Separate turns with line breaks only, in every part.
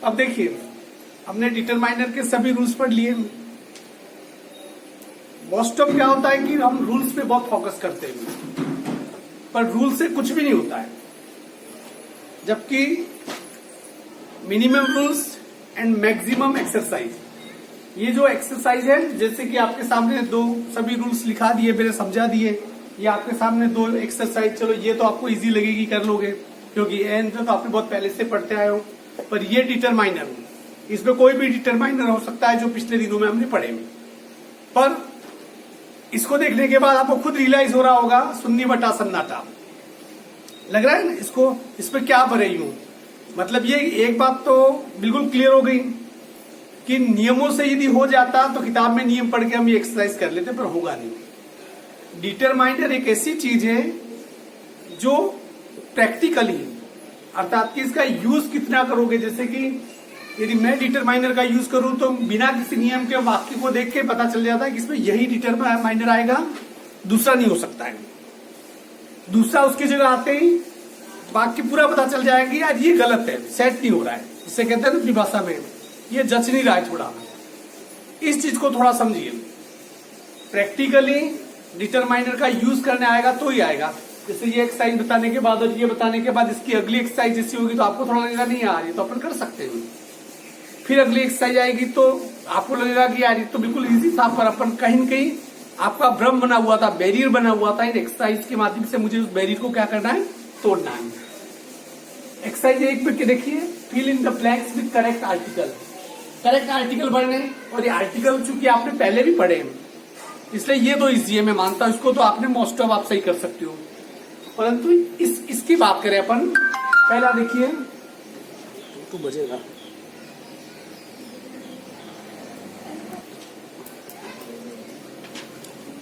अब देखिए, हमने डिटरमाइनर के सभी रूल्स पढ़ लिए। मोस्ट ऑफ क्या होता है कि हम रूल्स पे बहुत फोकस करते हैं, पर रूल से कुछ भी नहीं होता है। जबकि minimum rules and maximum exercise, ये जो एक्सरसाइज है, जैसे कि आपके सामने दो सभी रूल्स लिखा दिए, मैंने समझा दिए। ये आपके सामने दो एक्सरसाइज, चलो ये तो आपको इजी लगेगी, कर लोगे, क्योंकि एन तो आपने बहुत पहले से पढ़ते आए हो। पर ये डिटरमाइनर, इसमें कोई भी डिटरमाइनर हो सकता है जो पिछले दिनों में हमने पढ़े। पर इसको देखने के बाद आपको खुद रियलाइज हो रहा होगा, सुन्नी बटा सन्नाटा लग रहा है ना इसको, इस पर क्या भर रही हूं। मतलब ये एक बात तो बिल्कुल क्लियर हो गई कि नियमों से यदि हो जाता तो किताब में नियम पढ़ के हम ये एक्सरसाइज कर लेते, पर होगा नहीं। डिटरमाइनर एक ऐसी चीज है जो प्रैक्टिकली, अर्थात कि इसका यूज कितना करोगे। जैसे कि यदि मैं डिटरमाइनर का यूज करूं तो बिना किसी नियम के वाक्य को देख के पता चल जाता है कि इसमें यही डिटरमाइनर आएगा, दूसरा नहीं हो सकता है। दूसरा उसकी जगह आते ही वाक्य पूरा पता चल जाएगा कि यार ये गलत है, सेट नहीं हो रहा है। इससे कहते हैं ना अपनी भाषा में, ये जच नहीं रहा है। थोड़ा इस चीज को थोड़ा समझिए। प्रैक्टिकली डिटरमाइनर का यूज करने आएगा तो ही आएगा। जैसे ये एक्सरसाइज बताने के बाद और ये बताने के बाद इसकी अगली एक्सरसाइज जैसी होगी तो आपको थोड़ा लगेगा नहीं यार ये तो अपन कर सकते हैं। फिर अगली एक्सरसाइज आएगी तो आपको लगेगा कि यार ये तो बिल्कुल इजी था, पर अपन कहीं न कहीं आपका भ्रम बना हुआ था, बैरियर बना हुआ था। इन एक्सरसाइज के माध्यम से मुझे उस बैरियर को क्या करना है, तोड़ना है। एक्सरसाइज 1 में देखिए, fill in the blanks with correct article. Correct article भरने, और ये आर्टिकल चूंकि आपने पहले भी पढ़े हैं इसलिए ये तो इजी है, मैं मानता हूं। इसको तो आपने मोस्ट ऑफ आप सही कर सकते हो, परंतु इसकी बात करें अपन, पहला देखिए तो बजेगा।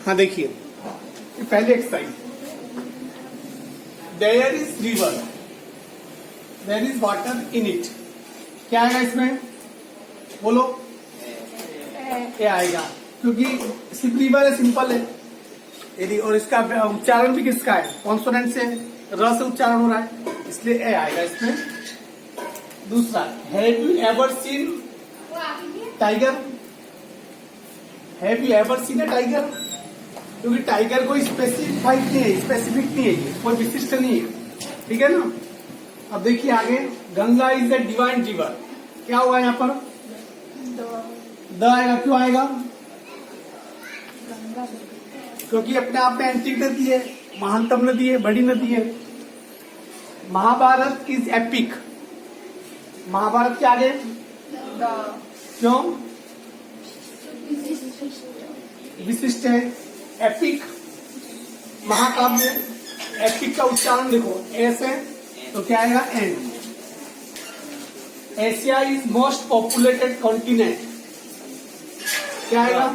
हाँ देखिए, ये पहले exercise, there is river, there is water in it. क्या आएगा इसमें, बोलो? क्या आएगा, क्योंकि सिर्फ रिवर है, सिंपल है। यदि और इसका उच्चारण भी किसका है, कॉन्सोनेंट से, र से उच्चारण हो रहा है, इसलिए ए आएगा इसमें। दूसरा, have you ever seen tiger? Have you ever seen A tiger? क्योंकि टाइगर कोई स्पेसिफाइड नहीं है, स्पेसिफिक नहीं है, ये कोई विशिष्ट नहीं है, ठीक है ना। अब देखिए आगे, Ganga is a divine river. क्या हुआ यहाँ पर, द आएगा। क्यों आएगा, क्योंकि अपने आप में एंटिक नदी है, महानतम नदी है, बड़ी नदी है। Mahabharat is epic. महाभारत के आगे क्यों, विशिष्ट है। एपिक महाकाव्य, एपिक का उच्चारण देखो, एस है तो क्या आएगा, an. Asia is most populated continent. क्या आएगा,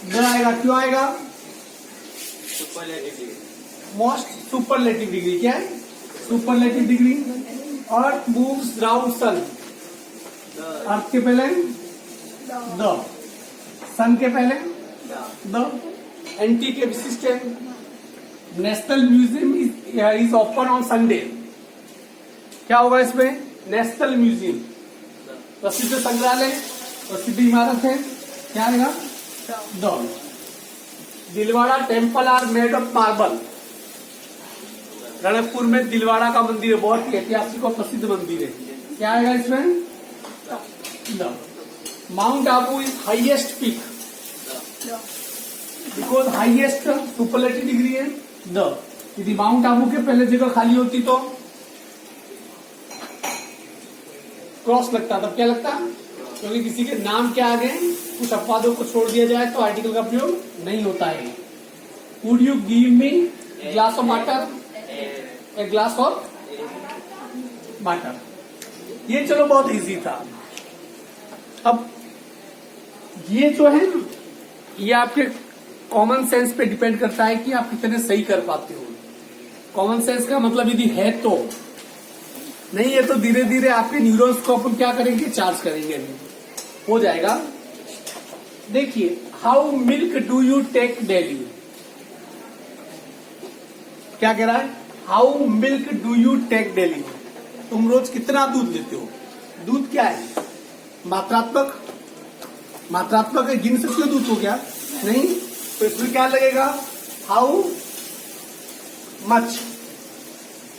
न आएगा। क्यों आएगा, मोस्ट सुपरलेटिव डिग्री। क्या है, superlative degree. Earth moves round sun, earth के पहले द, सन के पहले द। एंटी के विशिष्ट है। National museum is open on Sunday. क्या होगा इसमें, नेशनल म्यूजियम, प्रसिद्ध संग्रहालय, प्रसिद्ध इमारत है। क्या आएगा, the. Dilwara temple are made of marble. Ranakpur में दिलवाड़ा का मंदिर है, बहुत ही ऐतिहासिक और प्रसिद्ध मंदिर है। क्या आएगा इसमें, the. Mount Abu is highest peak, because highest superlative degree है, द। यदि माउंट आबू के पहले जगह खाली होती तो क्रॉस लगता, तब क्या लगता, क्योंकि किसी के नाम के आगे कुछ अपवादों को छोड़ दिया जाए तो आर्टिकल का प्रयोग नहीं होता है। Would you give me glass of water, a glass of water. ये चलो बहुत इजी था। अब ये जो है ना, ये आपके कॉमन सेंस पे डिपेंड करता है कि आप कितने सही कर पाते हो। कॉमन सेंस का मतलब यदि है तो, नहीं है तो धीरे धीरे आपके न्यूरॉन्स को अपन क्या करेंगे, चार्ज करेंगे, अभी हो जाएगा। देखिए, how milk do you take daily. क्या कह रहा है, how milk do you take daily, तुम रोज कितना दूध लेते हो। दूध क्या है? मात्रात्मक, मात्रात्मक है, गिन सकते हो दूध को क्या? नहीं। तो इसमें क्या लगेगा? हाउ मच,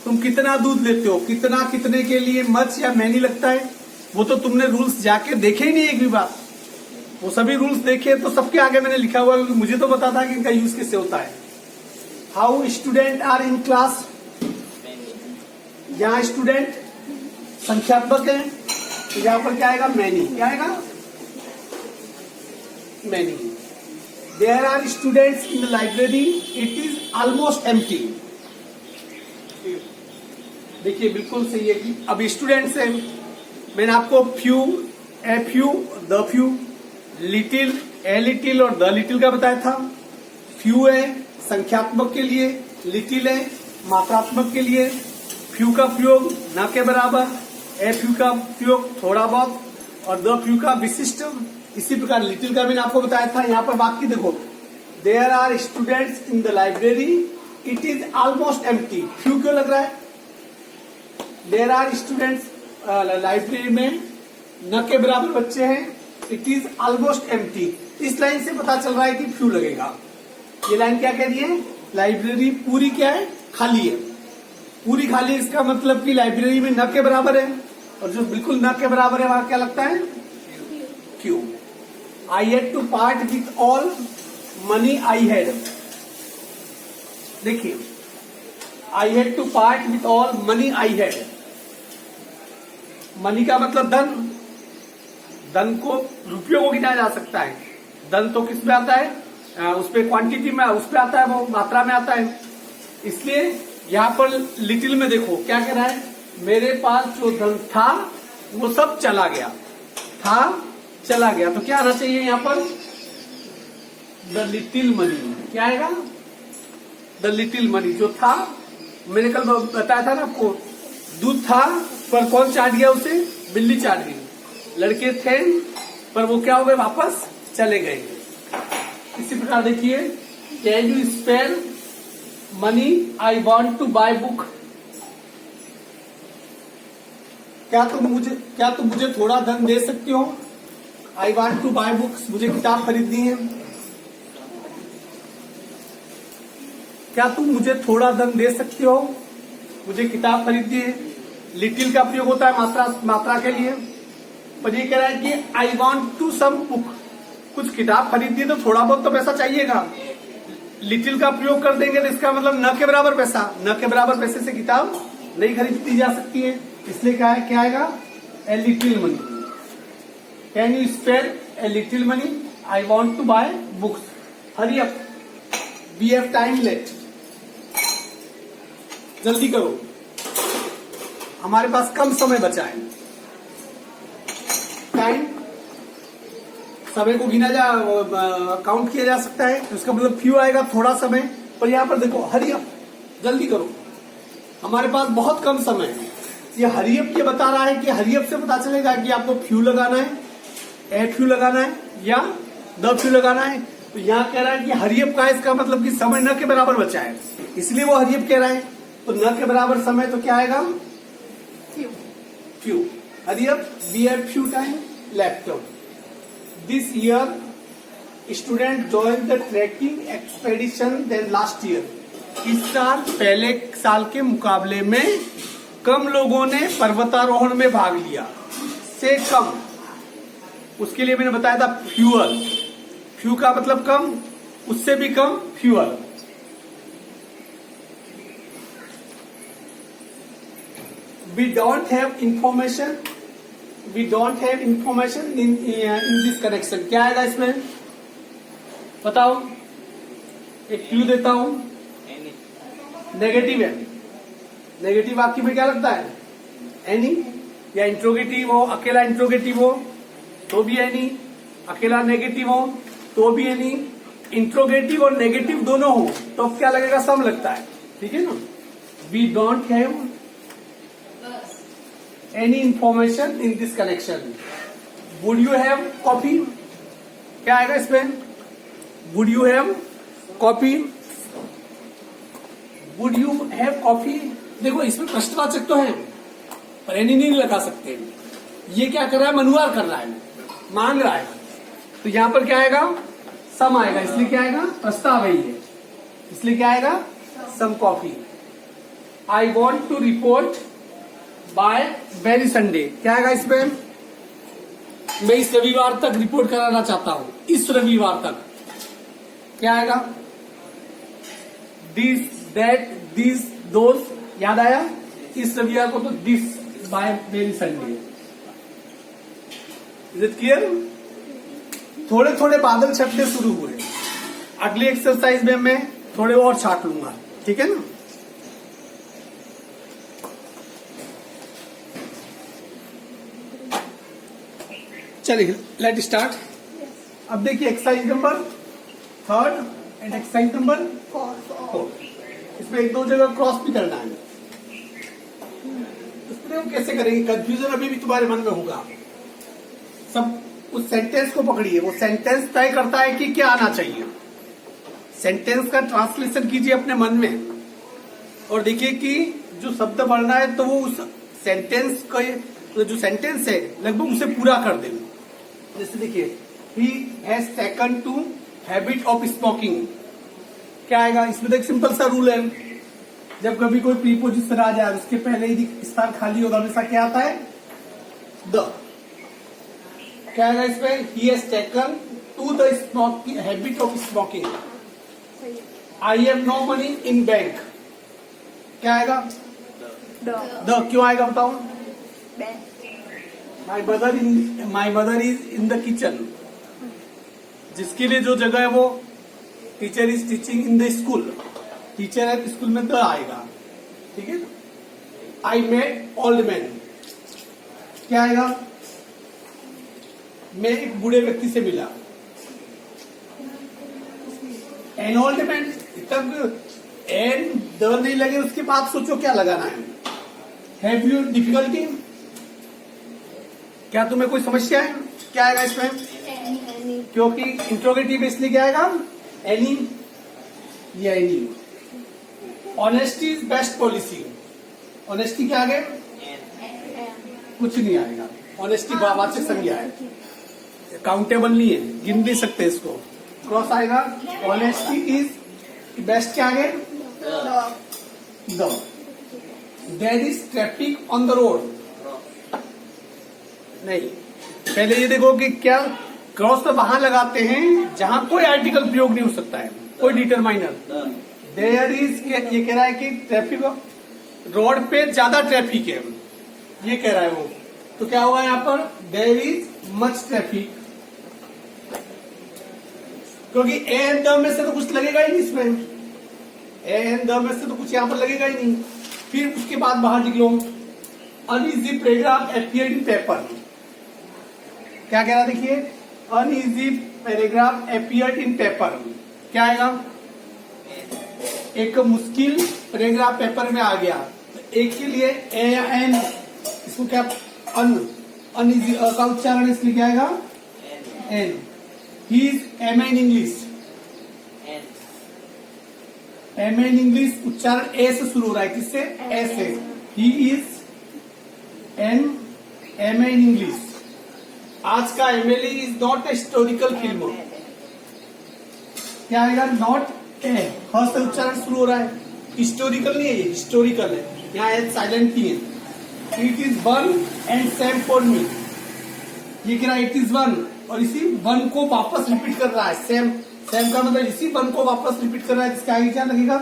तुम कितना दूध लेते हो, कितना कितने के लिए मच या मैनी लगता है। वो तो तुमने रूल्स जाके देखे ही नहीं एक भी बार, वो सभी रूल्स देखे तो सबके आगे मैंने लिखा हुआ है, क्योंकि मुझे तो पता था कि इनका यूज किससे होता है। How student are in class, यहाँ स्टूडेंट संख्यात्मक है तो यहाँ पर क्या आएगा? मैनी। क्या आएगा? Many. There are students in the library, it is almost empty. देखिए बिल्कुल सही है कि अब स्टूडेंट्स है, मैंने आपको few, a few, the few, little, a little और द लिटिल का बताया था। फ्यू है संख्यात्मक के लिए, लिटिल है मात्रात्मक के लिए, फ्यू का प्रयोग न के बराबर, ए फ्यू का प्रयोग थोड़ा बहुत, और द फ्यू का विशिष्ट। इसी प्रकार लिटिल का मैंने आपको बताया था। यहाँ पर वाक्य देखो, there are students in the library, it is almost empty. Few क्यों लग रहा है? देयर आर स्टूडेंट्स, लाइब्रेरी में न के बराबर बच्चे हैं, इट इज ऑलमोस्ट एम्प्टी। इस लाइन से पता चल रहा है कि फ्यू लगेगा। ये लाइन क्या कह रही है? लाइब्रेरी पूरी क्या है? खाली है। पूरी खाली, इसका मतलब कि लाइब्रेरी में न के बराबर है, और जो बिल्कुल न के बराबर है वहां क्या लगता है? Q. I had to part with all money I had. देखिए, I had to part with all money I had. Money का मतलब धन, धन को, रुपयों को गिना जा सकता है। धन तो किस में आता है? उस पे क्वांटिटी में, उस पे आता है, वो मात्रा में आता है। इसलिए यहाँ पर लिटिल में देखो क्या कह रहा है? मेरे पास जो धन था वो सब चला गया, था चला गया। तो क्या आना चाहिए यहाँ पर? The little money. क्या आएगा? The little money. जो था, मैंने कल बताया था ना आपको, दूध था पर कौन चाट गया उसे? बिल्ली चाट गई। लड़के थे पर वो क्या हो गए? वापस चले गए। इसी प्रकार देखिए, can you spare money, I want to buy book. क्या तुम मुझे थोड़ा धन दे सकते हो? I want to buy books, मुझे किताब खरीदनी है। क्या तुम मुझे थोड़ा धन दे सकते हो? मुझे किताब खरीदनी है। लिटिल का प्रयोग होता है मात्रा के लिए, पर ये कह रहा है कि I want to some book, कुछ किताब खरीदनी है तो थोड़ा बहुत तो पैसा चाहिएगा। लिटिल का प्रयोग कर देंगे तो इसका मतलब न के बराबर पैसा, न के बराबर पैसे से किताब नहीं खरीदी जा सकती है। इसलिए क्या है? क्या आएगा? A little money. Can you spare a little money, I want to buy books. Hurry up, we have time late. जल्दी करो, हमारे पास कम समय बचा है। टाइम, समय को गिना जा, काउंट किया जा सकता है, उसका मतलब फ्यू आएगा, थोड़ा समय। पर यहाँ पर देखो, हरी अप, जल्दी करो, हमारे पास बहुत कम समय है। ये हरी अप ये बता रहा है कि हरी अप से पता चलेगा कि आपको फ्यू लगाना है, ए फ्यू लगाना है या द फ्यू लगाना है। तो यहाँ कह रहा है कि हरी अप का, इसका मतलब कि समय न के बराबर बचा है, इसलिए वो हरी अप कह रहा है। तो न के बराबर समय तो क्या आएगा? Few. Hurry up, we have few time left. This year, student joined the trekking expedition than last year. इस साल पहले साल के मुकाबले में कम लोगों ने पर्वतारोहण में भाग लिया। से कम, उसके लिए मैंने बताया था फ्यूअर। फ्यू का मतलब कम, उससे भी कम fewer. We don't have information in this connection. क्या आएगा इसमें? बताओ, एक क्लू देता हूं, नेगेटिव है। नेगेटिव वाक्य में क्या लगता है? एनी, या इंट्रोगेटिव हो, अकेला इंट्रोगेटिव हो तो भी एनी, अकेला नेगेटिव हो तो भी एनी, इंट्रोगेटिव और नेगेटिव दोनों हो तो क्या लगेगा? सम लगता है। ठीक है ना? We don't have any information in this connection. Would you have coffee? क्या आएगा इसमें? Would you have coffee? Would you have coffee? देखो इसमें प्रश्नवाचक तो है पर any नहीं लगा सकते, ये क्या कर रहा है, मनुआर कर रहा है, मांग रहा है, तो यहां पर क्या आएगा, सम आएगा, इसलिए क्या आएगा, प्रस्ताव है ये, इसलिए क्या आएगा, some coffee. I want to report by very Sunday, क्या आएगा इसमें, मैं इस रविवार तक रिपोर्ट कराना चाहता हूं, इस रविवार तक, क्या आएगा, दिस दैट दिस दोस, याद आया, इस रविवार को तो this by very Sunday. Is it clear? थोड़े थोड़े बादल छटने शुरू हुए, अगली एक्सरसाइज में मैं थोड़े और छाट लूंगा, ठीक है ना। चलिए लेट स्टार्ट। अब देखिए exercise number 3 and exercise number 4। इसमें एक दो जगह क्रॉस भी करना है, इसमें हम कैसे करेंगे, कंफ्यूजन अभी भी तुम्हारे मन में होगा। सब उस सेंटेंस को पकड़िए, वो सेंटेंस तय करता है कि क्या आना चाहिए, सेंटेंस का ट्रांसलेशन कीजिए अपने मन में और देखिए कि जो शब्द बढ़ना है तो वो उस सेंटेंस का जो सेंटेंस है लगभग उसे पूरा कर देंगे। जैसे देखिए, he has taken to habit of smoking, क्या आएगा इसमें, तो एक सिंपल सा रूल है, जब कभी कोई प्रीपोजिशन आ जाए उसके पहले यदि स्थान खाली होगा हमेशा क्या आता है, द, क्या आएगा इसमें, he has taken to the smoking habit of smoking. I have no money in bank, क्या आएगा, द, क्यों आएगा बताओ, my mother is in the kitchen, जिसके लिए जो जगह है वो, teacher is teaching in the school, teacher है स्कूल में द आएगा, ठीक है। आई मेट ओल्ड मैन, क्या आएगा, मैं एक बूढ़े व्यक्ति से मिला, एन ओल्ड मैन, तब एन द नहीं लगे उसके बाद सोचो क्या लगाना है। हैव यू डिफिकल्टी, क्या तुम्हें कोई समस्या है, क्या आएगा इसमें, क्योंकि इंट्रोगेटिव इसलिए क्या आएगा, एनी या any. Honesty is best policy, honesty क्या आगे, कुछ नहीं आएगा, ऑनेस्टी वाचक संज्ञा है, काउंटेबल नहीं है, गिन नहीं सकते इसको, क्रॉस आएगा। ऑनेस्टी इज बेस्ट, क्या आगे, the, there is traffic on the road, नहीं, पहले ये देखो कि क्या क्रॉस तो वहां लगाते हैं जहां कोई आर्टिकल प्रयोग नहीं हो सकता है, कोई डिटरमाइनर। देयर इज, ये कह रहा है कि ट्रैफिक, रोड पे ज्यादा ट्रैफिक है, ये कह रहा है वो, तो क्या होगा यहाँ पर, देयर इज मच ट्रैफिक, क्योंकि ए एंड द में से तो कुछ लगेगा ही नहीं इसमें, ए एंड द में से तो कुछ यहाँ पर लगेगा ही नहीं। फिर उसके बाद बाहर निकलो, uneasy paragraph appeared in paper, क्या कह रहा देखिए, uneasy paragraph appeared in paper, क्या आएगा, एक मुश्किल पैराग्राफ पेपर में आ गया, तो एक के लिए ए या एन, इसको क्या, अनइजी का उच्चारण इसलिए क्या आएगा, an. He is M in English, M in English उच्चारण ए से शुरू हो रहा है, किससे, ए से। He is an M in English. आज का MLA is not a historical film, क्या आएगा, नॉट ए, ह से उच्चारण शुरू हो रहा है, हिस्टोरिकल नहीं है, ये हिस्टोरिकल है, यहाँ एच साइलेंट नहीं है। It is one and same for me, ये कह रहा है इट इज वन, और इसी वन को वापस रिपीट कर रहा है, सेम, सेम का मतलब इसी वन को वापस रिपीट कर रहा है, जिसके आगे क्या लगेगा,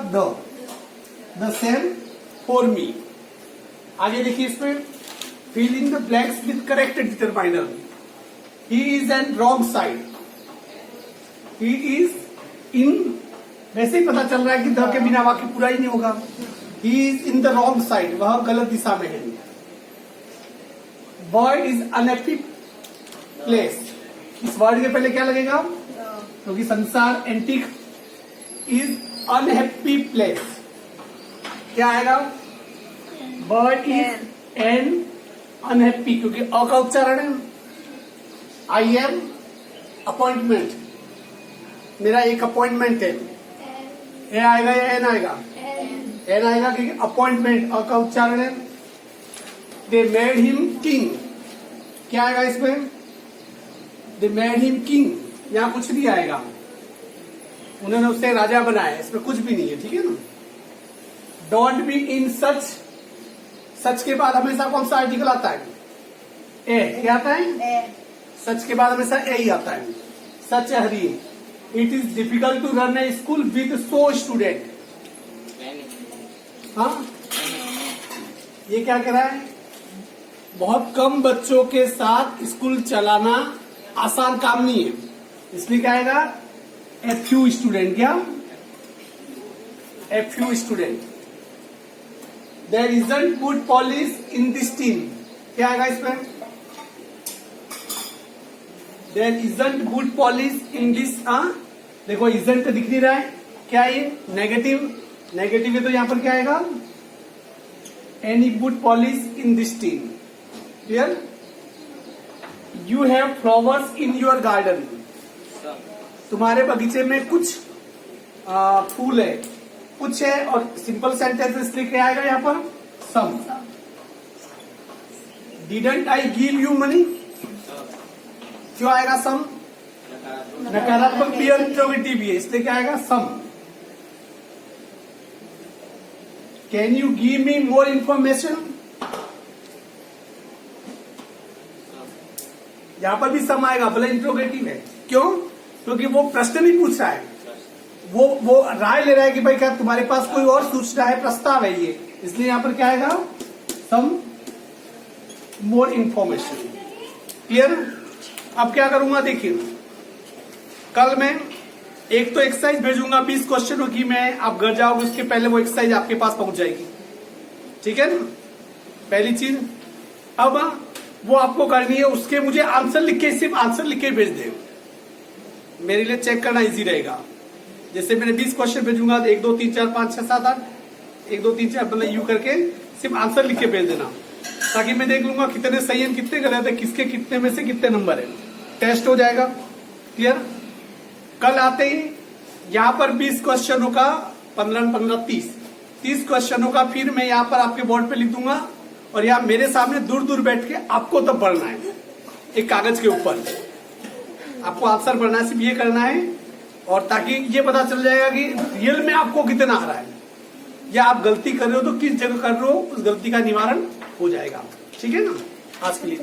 द सेम फॉर मी। आगे देखिए इसमें, fill in the blanks with correct determiner. He is an wrong side, he is in, वैसे ही पता चल रहा है कि द के बिना वाक्य पूरा ही नहीं होगा। ही is in the wrong side, वह गलत दिशा में है। वर्ड इज अनहैप्पी प्लेस, इस वर्ड के पहले क्या लगेगा, क्योंकि संसार एंटिक इज अनहैप्पी प्लेस, क्या आएगा, वर्ड इज एन अनहैप्पी, क्योंकि अ का उच्चारण है। आई एम अपॉइंटमेंट, मेरा एक अपॉइंटमेंट है, ए आएगा या एन आएगा, एन आएगा क्योंकि अपॉइंटमेंट अ का उच्चारण है। दे मेड हिम किंग, क्या आएगा इसमें? दे मेड हिम किंग, यहां कुछ नहीं आएगा, उन्होंने उससे राजा बनाया, इसमें कुछ भी नहीं है, ठीक है ना। डोंट बी इन सच, सच के बाद हमेशा कौन सा आर्टिकल आता है? ए। क्या आता है? सच के बाद हमेशा ए ही आता है। Such hurry, it is difficult to run a school with so student. हाँ, ये क्या कह रहा है? बहुत कम बच्चों के साथ स्कूल चलाना आसान काम नहीं है, इसलिए क्या आएगा? A few student. क्या? A few student. There isn't good polish in this team. क्या आएगा इसमें? There isn't good polish in this. देखो इजंट दिख नहीं रहा है, क्या ये? नेगेटिव, नेगेटिव है तो यहां पर क्या आएगा? Any good polish in this team. Clear? You have flowers in your garden. तुम्हारे बगीचे में कुछ फूल है, कुछ है, और सिंपल सेंटेंस इसलिए क्या आएगा यहां पर? Some. Didn't I give you money, क्यों आएगा सम? नकारात्मक भी और इंट्रोगेटिव भी है, इसलिए क्या आएगा? Some. Can you give me more information, यहां पर भी सम आएगा, भले इंट्रोगेटिव है। क्यों? क्योंकि वो प्रश्न नहीं पूछ रहा है, वो राय ले रहा है कि भाई क्या तुम्हारे पास कोई और सूचना है, प्रस्ताव है ये, इसलिए यहां पर क्या आएगा? सम मोर इंफॉर्मेशन। क्लियर? अब क्या करूंगा देखिए, कल मैं एक तो एक्सरसाइज भेजूंगा 20 क्वेश्चनों की, मैं आप घर जाओगे उसके पहले वो एक्सरसाइज आपके पास पहुंच जाएगी, ठीक है ना? पहली चीज। अब वो आपको करनी है, उसके मुझे आंसर लिख के, सिर्फ आंसर लिख के भेज दे, मेरे लिए चेक करना इजी रहेगा। जैसे मैंने 20 क्वेश्चन भेजूंगा, 1 2 3 4 5 6 7 8, 1 2 3 4 मतलब यू करके सिर्फ आंसर लिख के भेज देना, ताकि मैं देख लूंगा कितने सही है कितने गलत है, किसके कितने में से कितने नंबर है, टेस्ट हो जाएगा। क्लियर? कल आते ही यहाँ पर 20 क्वेश्चनों का 15 30 क्वेश्चनों का फिर मैं यहाँ पर आपके बोर्ड पे लिख दूंगा, और यहाँ मेरे सामने दूर दूर बैठ के आपको तब पढ़ना है, एक कागज के ऊपर आपको आंसर पढ़ना है, सिर्फ ये करना है, और ताकि ये पता चल जाएगा कि रियल में आपको कितना आ रहा है, या आप गलती कर रहे हो तो किस जगह कर रहे हो, उस गलती का निवारण हो जाएगा। ठीक है ना? आज के लिए